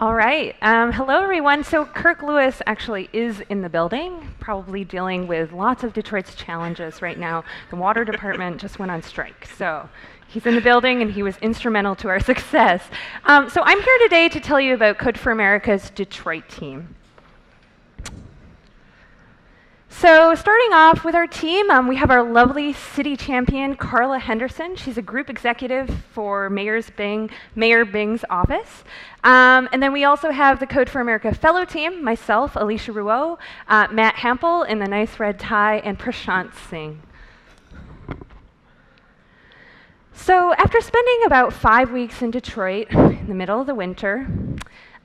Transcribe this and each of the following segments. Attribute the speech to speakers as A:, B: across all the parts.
A: All right. Hello, everyone. So Kirk Lewis actually is in the building, probably dealing with lots of Detroit's challenges right now. The water department just went on strike. So he's in the building, and he was instrumental to our success. So I'm here today to tell you about Code for America's Detroit team. So starting off with our team, we have our lovely city champion, Carla Henderson. She's a group executive for Mayor Bing's office. And then we also have the Code for America fellow team, myself, Alicia Rouault, Matt Hampel in the nice red tie, and Prashant Singh. So after spending about 5 weeks in Detroit in the middle of the winter,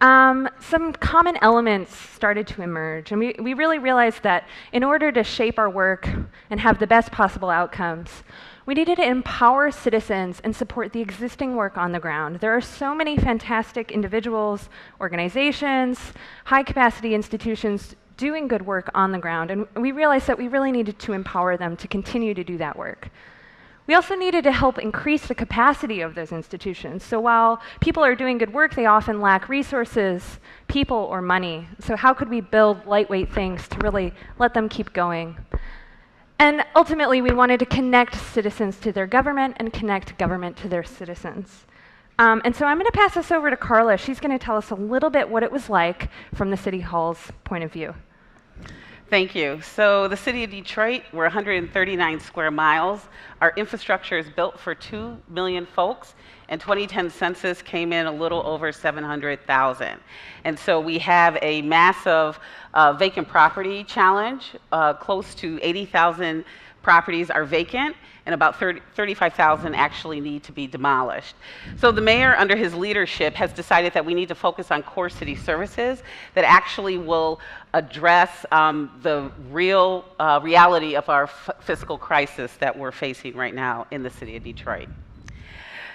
A: some common elements started to emerge, and we really realized that in order to shape our work and have the best possible outcomes, we needed to empower citizens and support the existing work on the ground. There are so many fantastic individuals, organizations, high-capacity institutions doing good work on the ground, and we realized that we really needed to empower them to continue to do that work. We also needed to help increase the capacity of those institutions. So while people are doing good work, they often lack resources, people, or money. So how could we build lightweight things to really let them keep going? And ultimately, we wanted to connect citizens to their government and connect government to their citizens. And so I'm going to pass this over to Carla. She's going to tell us a little bit what it was like from the City Hall's point of view.
B: Thank you. So the city of Detroit, we're 139 square miles. Our infrastructure is built for 2 million folks, and 2010 census came in a little over 700,000. And so we have a massive vacant property challenge. Close to 80,000 properties are vacant, and about 35,000 actually need to be demolished. So the mayor, under his leadership, has decided that we need to focus on core city services that actually will address the real reality of our fiscal crisis that we're facing right now in the city of Detroit.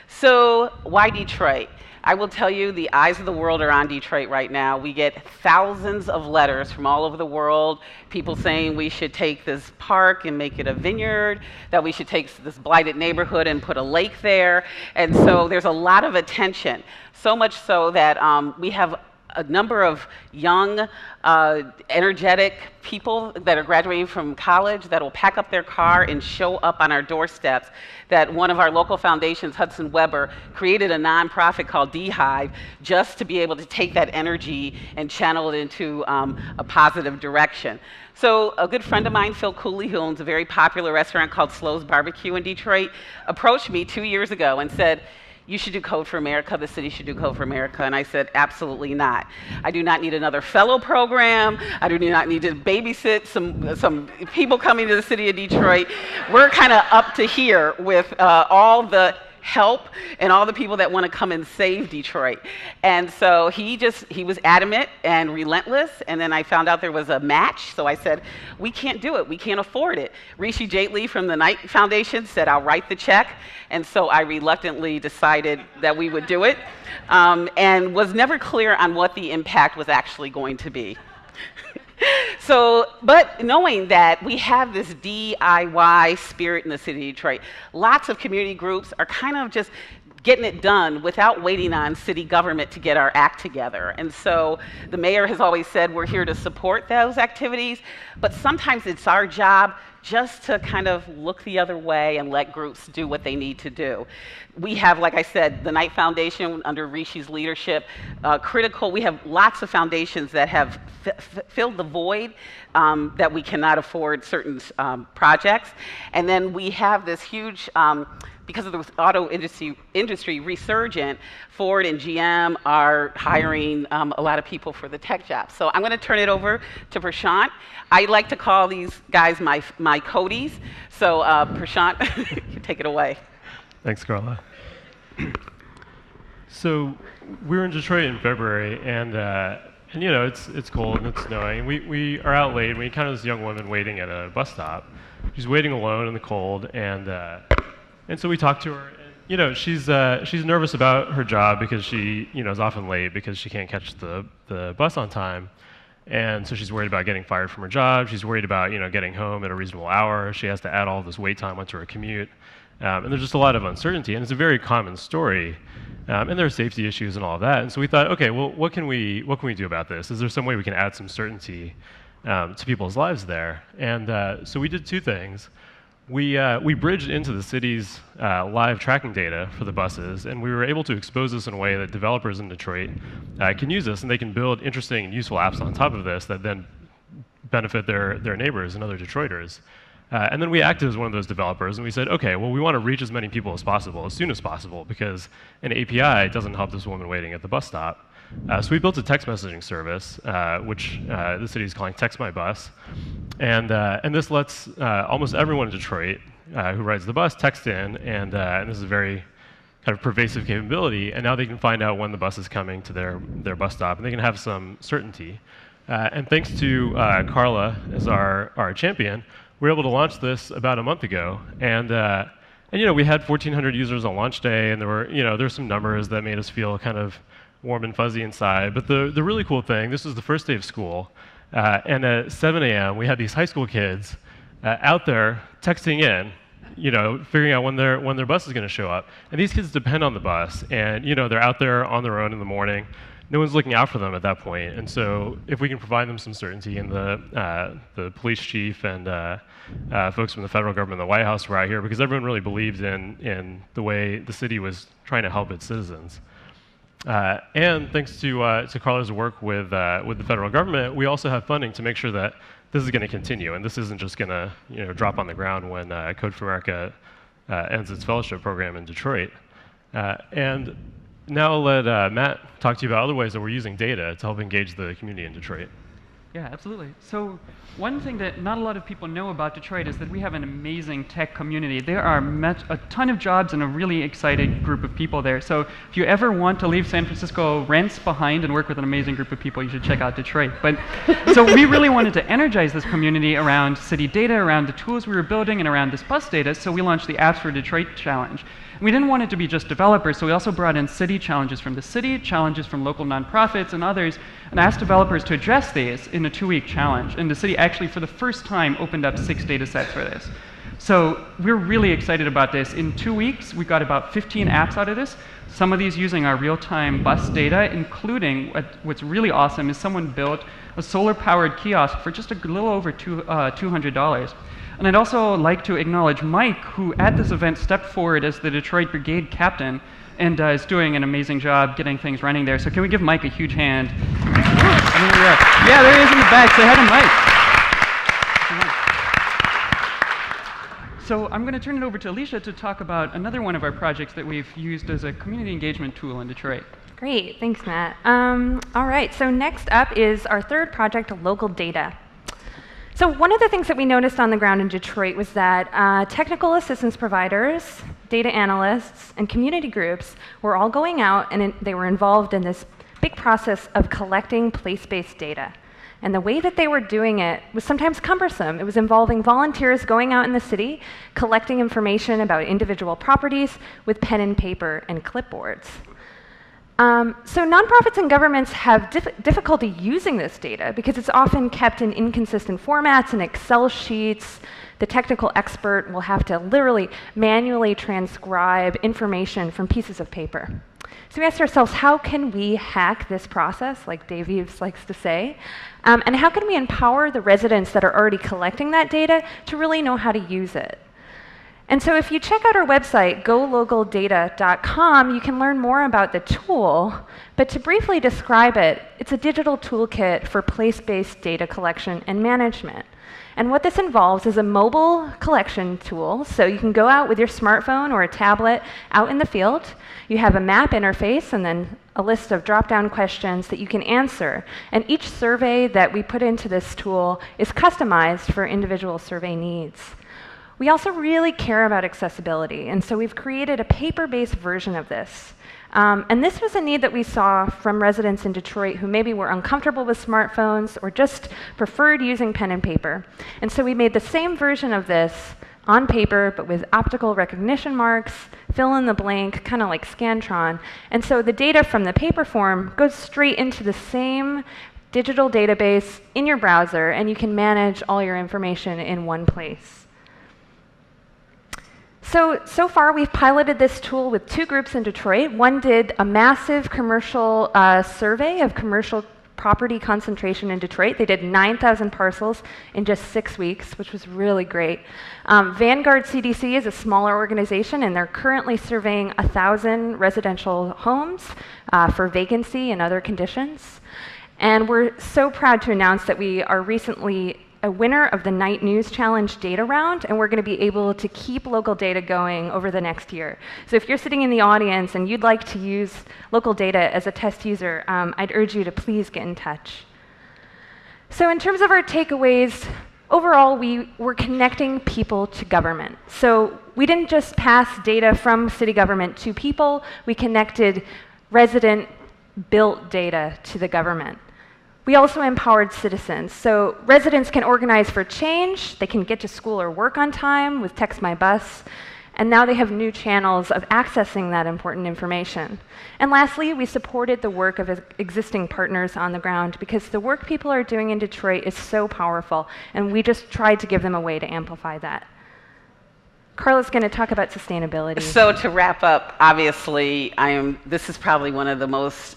B: So why Detroit? I will tell you, the eyes of the world are on Detroit right now. We get thousands of letters from all over the world, people saying we should take this park and make it a vineyard, that we should take this blighted neighborhood and put a lake there. And so there's a lot of attention, so much so that we have a number of young, energetic people that are graduating from college that will pack up their car and show up on our doorsteps. That one of our local foundations, Hudson Weber, created a nonprofit called D-Hive just to be able to take that energy and channel it into a positive direction. So a good friend of mine, Phil Cooley, who owns a very popular restaurant called Slow's Barbecue in Detroit, approached me 2 years ago and said, "You should do Code for America, the city should do Code for America." And I said, absolutely not. I do not need another fellow program. I do not need to babysit some people coming to the city of Detroit. We're kind of up to here with all the help and all the people that want to come and save Detroit. And so he was adamant and relentless, and then I found out there was a match, so I said, we can't do it, we can't afford it. Rishi Jaitley from the Knight Foundation said, I'll write the check, and so I reluctantly decided that we would do it, and was never clear on what the impact was actually going to be. So, but knowing that we have this DIY spirit in the city of Detroit, lots of community groups are kind of just getting it done without waiting on city government to get our act together. And so the mayor has always said we're here to support those activities, but sometimes it's our job just to kind of look the other way and let groups do what they need to do. We have, like I said, the Knight Foundation under Rishi's leadership, critical. We have lots of foundations that have filled the void that we cannot afford certain projects. And then we have this huge, because of the auto industry resurgent, Ford and GM are hiring a lot of people for the tech jobs. So I'm going to turn it over to Prashant. I like to call these guys my Codies. So Prashant, you take it away.
C: Thanks, Carla. So we were in Detroit in February, and you know, it's cold and it's snowing. We are out late, and we encounter this young woman waiting at a bus stop. She's waiting alone in the cold, and so we talked to her. And, you know, she's nervous about her job because she, you know, is often late because she can't catch the bus on time, and so she's worried about getting fired from her job. She's worried about, you know, getting home at a reasonable hour. She has to add all this wait time onto her commute, and there's just a lot of uncertainty. And it's a very common story And there are safety issues and all of that. And so we thought, okay, well, what can we do about this? Is there some way we can add some certainty to people's lives there? And so we did two things. We bridged into the city's live tracking data for the buses, and we were able to expose this in a way that developers in Detroit can use this, and they can build interesting and useful apps on top of this that then benefit their neighbors and other Detroiters. And then we acted as one of those developers, and we said, okay, well, we want to reach as many people as possible, as soon as possible, because an API doesn't help this woman waiting at the bus stop. So we built a text messaging service, which the city is calling Text My Bus. And this lets almost everyone in Detroit who rides the bus text in, and this is a very kind of pervasive capability. And now they can find out when the bus is coming to their bus stop, and they can have some certainty. And thanks to Carla as our champion, we were able to launch this about a month ago. And we had 1,400 users on launch day, and there's some numbers that made us feel kind of warm and fuzzy inside. But the really cool thing, this was the first day of school, and at 7 a.m. we had these high school kids out there texting in, figuring out when their bus is going to show up. And these kids depend on the bus, and they're out there on their own in the morning. No one's looking out for them at that point. And so if we can provide them some certainty, and the police chief and folks from the federal government, the White House were out here because everyone really believed in the way the city was trying to help its citizens. And thanks to Carla's work with the federal government, we also have funding to make sure that this is going to continue, and this isn't just going to drop on the ground when Code for America ends its fellowship program in Detroit. And now I'll let Matt talk to you about other ways that we're using data to help engage the community in Detroit.
D: Yeah, absolutely. So one thing that not a lot of people know about Detroit is that we have an amazing tech community. There are a ton of jobs and a really excited group of people there. So if you ever want to leave San Francisco rents behind and work with an amazing group of people, you should check out Detroit. But so we really wanted to energize this community around city data, around the tools we were building, and around this bus data. So we launched the Apps for Detroit Challenge. We didn't want it to be just developers, so we also brought in city challenges from the city, challenges from local nonprofits and others, and asked developers to address these in a 2-week challenge. And the city actually, for the first time, opened up 6 data sets for this. So we're really excited about this. In 2 weeks, we got about 15 apps out of this. Some of these using our real-time bus data, including what's really awesome is someone built a solar-powered kiosk for just a little over $200. And I'd also like to acknowledge Mike, who at this event stepped forward as the Detroit Brigade captain and is doing an amazing job getting things running there. So can we give Mike a huge hand? Yeah, there he is in the back. Say hi to Mike. So I'm going to turn it over to Alicia to talk about another one of our projects that we've used as a community engagement tool in Detroit.
A: Great, thanks, Matt. All right, so next up is our third project, local data. So one of the things that we noticed on the ground in Detroit was that technical assistance providers, data analysts, and community groups were all going out and they were involved in this big process of collecting place-based data. And the way that they were doing it was sometimes cumbersome. It was involving volunteers going out in the city, collecting information about individual properties with pen and paper and clipboards. So nonprofits and governments have difficulty using this data because it's often kept in inconsistent formats and Excel sheets. The technical expert will have to literally manually transcribe information from pieces of paper. So we asked ourselves, how can we hack this process, like Dave Eves likes to say? And how can we empower the residents that are already collecting that data to really know how to use it? And so if you check out our website, golocaldata.com, you can learn more about the tool. But to briefly describe it, it's a digital toolkit for place-based data collection and management. And what this involves is a mobile collection tool. So you can go out with your smartphone or a tablet out in the field. You have a map interface and then a list of drop-down questions that you can answer. And each survey that we put into this tool is customized for individual survey needs. We also really care about accessibility, and so we've created a paper-based version of this. And this was a need that we saw from residents in Detroit who maybe were uncomfortable with smartphones or just preferred using pen and paper. And so we made the same version of this on paper, but with optical recognition marks, fill in the blank, kind of like Scantron. And so the data from the paper form goes straight into the same digital database in your browser, and you can manage all your information in one place. So far, we've piloted this tool with 2 groups in Detroit. One did a massive commercial survey of commercial property concentration in Detroit. They did 9,000 parcels in just 6 weeks, which was really great. Vanguard CDC is a smaller organization, and they're currently surveying 1,000 residential homes for vacancy and other conditions. And we're so proud to announce that we are recently a winner of the Night News Challenge data round, and we're going to be able to keep local data going over the next year. So if you're sitting in the audience and you'd like to use local data as a test user, I'd urge you to please get in touch. So in terms of our takeaways, overall, we were connecting people to government. So we didn't just pass data from city government to people, we connected resident-built data to the government. We also empowered citizens. So residents can organize for change, they can get to school or work on time with Text My Bus, and now they have new channels of accessing that important information. And lastly, we supported the work of existing partners on the ground because the work people are doing in Detroit is so powerful, and we just tried to give them a way to amplify that. Carla's going to talk about sustainability.
B: So to wrap up, obviously, this is probably one of the most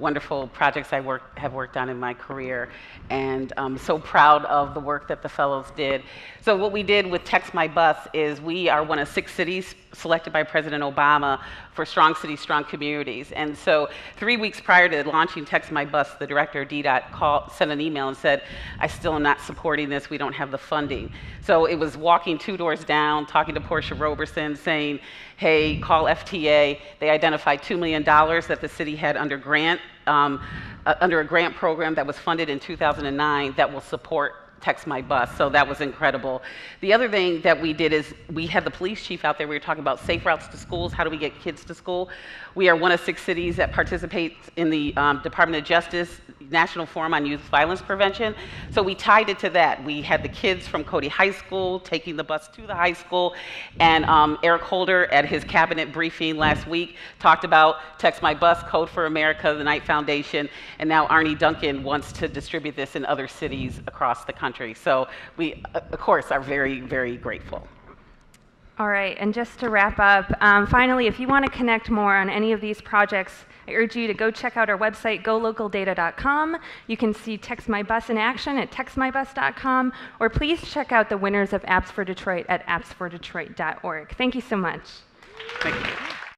B: wonderful projects I have worked on in my career, and I'm so proud of the work that the fellows did. So what we did with Text My Bus is we are one of 6 cities selected by President Obama for Strong Cities, Strong Communities. And so 3 weeks prior to launching Text My Bus, the director of DDOT sent an email and said, I still am not supporting this, we don't have the funding. So it was walking 2 doors down, talking to Portia Roberson, saying, hey, call FTA. They identified $2 million that the city had under a grant program that was funded in 2009 that will support Text My Bus, so that was incredible. The other thing that we did is we had the police chief out there. We were talking about safe routes to schools. How do we get kids to school? We are one of 6 cities that participates in the Department of Justice National Forum on Youth Violence Prevention. So we tied it to that. We had the kids from Cody High School taking the bus to the high school, and Eric Holder at his cabinet briefing last week talked about Text My Bus, Code for America, the Knight Foundation, and now Arnie Duncan wants to distribute this in other cities across the country. So we, of course, are very, very grateful.
A: All right, and just to wrap up, finally, if you want to connect more on any of these projects, I urge you to go check out our website, golocaldata.com. You can see Text My Bus in action at textmybus.com, or please check out the winners of Apps for Detroit at appsfordetroit.org. Thank you so much.
B: Thank you.